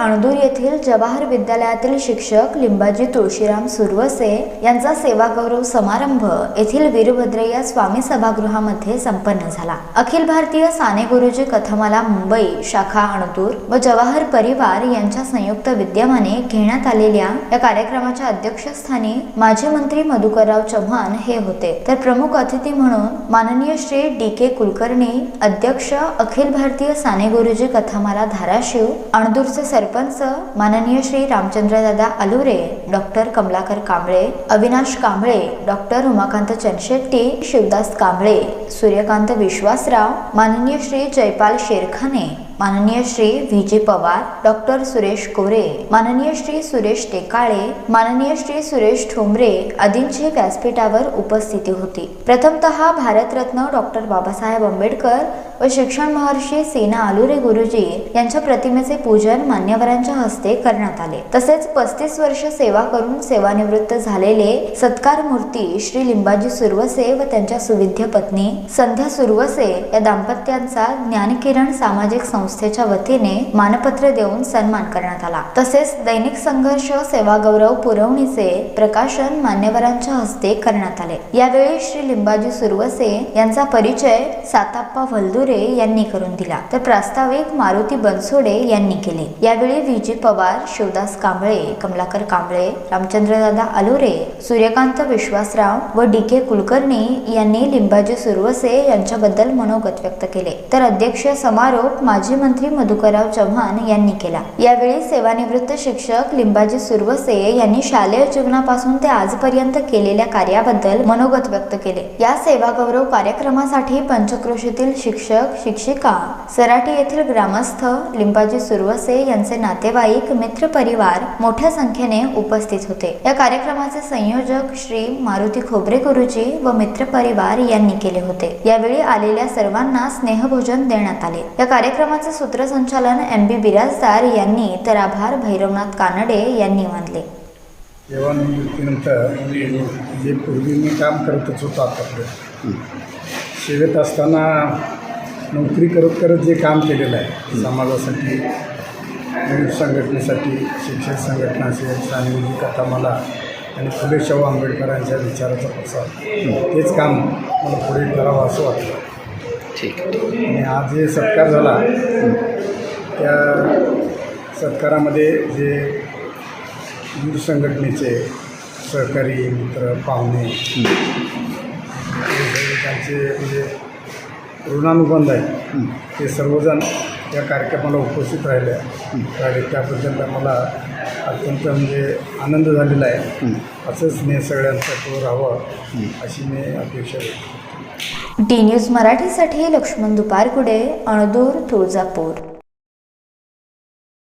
अणदूर येथील जवाहर विद्यालयातील शिक्षक लिंबाजी तुळशीराम सुरवसे यांचा सेवागौरव समारंभ येथील वीरभद्रय्या स्वामी सभागृहामध्ये संपन्न झाला। अखिल भारतीय साने गुरुजी कथामाला मुंबई शाखा अणदूर व जवाहर परिवार यांच्या संयुक्त विद्यमाने घेण्यात आलेल्या या कार्यक्रमाच्या अध्यक्षस्थानी माजी मंत्री मधुकरराव चव्हाण हे होते, तर प्रमुख अतिथी म्हणून माननीय श्री डी.के. कुलकर्णी अध्यक्ष अखिल भारतीय साने गुरुजी कथामाला धाराशिव अणदूरचे सरपंच माननीय श्री रामचंद्रदादा अलुरे, डॉक्टर कमलाकर कांबळे, अविनाश कांबळे, डॉक्टर उमाकांत चंदशेट्टी, शिवदास कांबळे, सूर्यकांत विश्वासराव, माननीय श्री जयपाल शेरखाने, माननीय श्री व्ही.जी. पवार, डॉक्टर सुरेश कोरे, माननीय श्री सुरेश टेकाळे, माननीय श्री सुरेश ठोंबरे आदींची व्यासपीठावर उपस्थिती होती। प्रथमतः भारतरत्न डॉक्टर बाबासाहेब आंबेडकर व शिक्षण महर्षी सीना अलुरे गुरुजी यांच्या प्रतिमेचे पूजन मान्यवरांच्या हस्ते करण्यात आले। तसेच 35 वर्ष सेवा करून सेवानिवृत्त झालेले सत्कार मूर्ती श्री लिंबाजी सुरवसे व त्यांच्या सुविद्य पत्नी संध्या सुरवसे या दाम्पत्यांचा ज्ञानकिरण सामाजिक संस्थेच्या वतीने मानपत्र देऊन सन्मान करण्यात आला। तसेच दैनिक संघर्ष सेवा गौरव पुरवणीचे प्रकाशन मान्यवरांच्या हस्ते करण्यात आले। यावेळी श्री लिंबाजी सुरवसे यांचा परिचय साताप्पा वल्दुरे यांनी करून दिला, तर प्रास्ताविक मारुती बनसोडे यांनी केले। यावेळी व्ही.जी. पवार, शिवदास कांबळे, कमलाकर कांबळे, रामचंद्रदादा अलुरे, सूर्यकांत विश्वासराव व डी.के. कुलकर्णी यांनी लिंबाजी सुरवसे यांच्याबद्दल मनोगत व्यक्त केले, तर अध्यक्ष समारोप माजी मंत्री मधुकरराव चव्हाण यांनी केला। यावेळी सेवानिवृत्त शिक्षक लिंबाजी सुरवसे यांनी शालेय जीवनापासून ते आजपर्यंत केलेल्या कार्याबद्दल मनोगत व्यक्त केले। या सेवा गौरव कार्यक्रमासाठी पंचक्रोशीतील शिक्षक शिक्षिका, सराटी येथील ग्रामस्थ, लिंबाजी सुरवसे यांचे नातेवाईक, मित्र परिवार मोठ्या संख्येने उपस्थित होते। या कार्यक्रमाचे संयोजक श्री मारुती खोबरे गुरुजी व मित्र परिवार यांनी केले होते। यावेळी आलेल्या सर्वांना स्नेहभोजन देण्यात आले। या कार्यक्रमाचे सूत्रसंचालन एम.बी. बिराजदार यांनी, तर आभार भैरवनाथ कानडे यांनी मानले। सेवानिवृत्तीनंतर जे पूर्वी मी काम करतच होतो, आतापर्यंत सेवेत असताना नोकरी करत करत जे काम केलेलं आहे समाजासाठी, विविध संघटनेसाठी, शिक्षक संघटना असेल, साने गुरुजी कथामाला आणि फुले शाहू आंबेडकरांच्या विचाराचा प्रसार, तेच काम मला पुढे करावं असं वाटलं। ठीक आणि आज जे सत्कार झाला त्या सत्कारामध्ये जे विविध संघटनेचे सहकारी, मित्र, पाहुणे त्यांचे म्हणजे ऋणानुबंध आहे, ते सर्वजण या कार्यक्रमाला उपस्थित राहिले त्याबद्दल मला अत्यंत म्हणजे आनंद झालेला आहे। असंच स्नेह सगळ्यांसाठी राहावं अशी मी अपेक्षा करतो। डी न्यूज मराठीसाठी लक्ष्मण दुपारकुडे, अणदूर, तुळजापूर।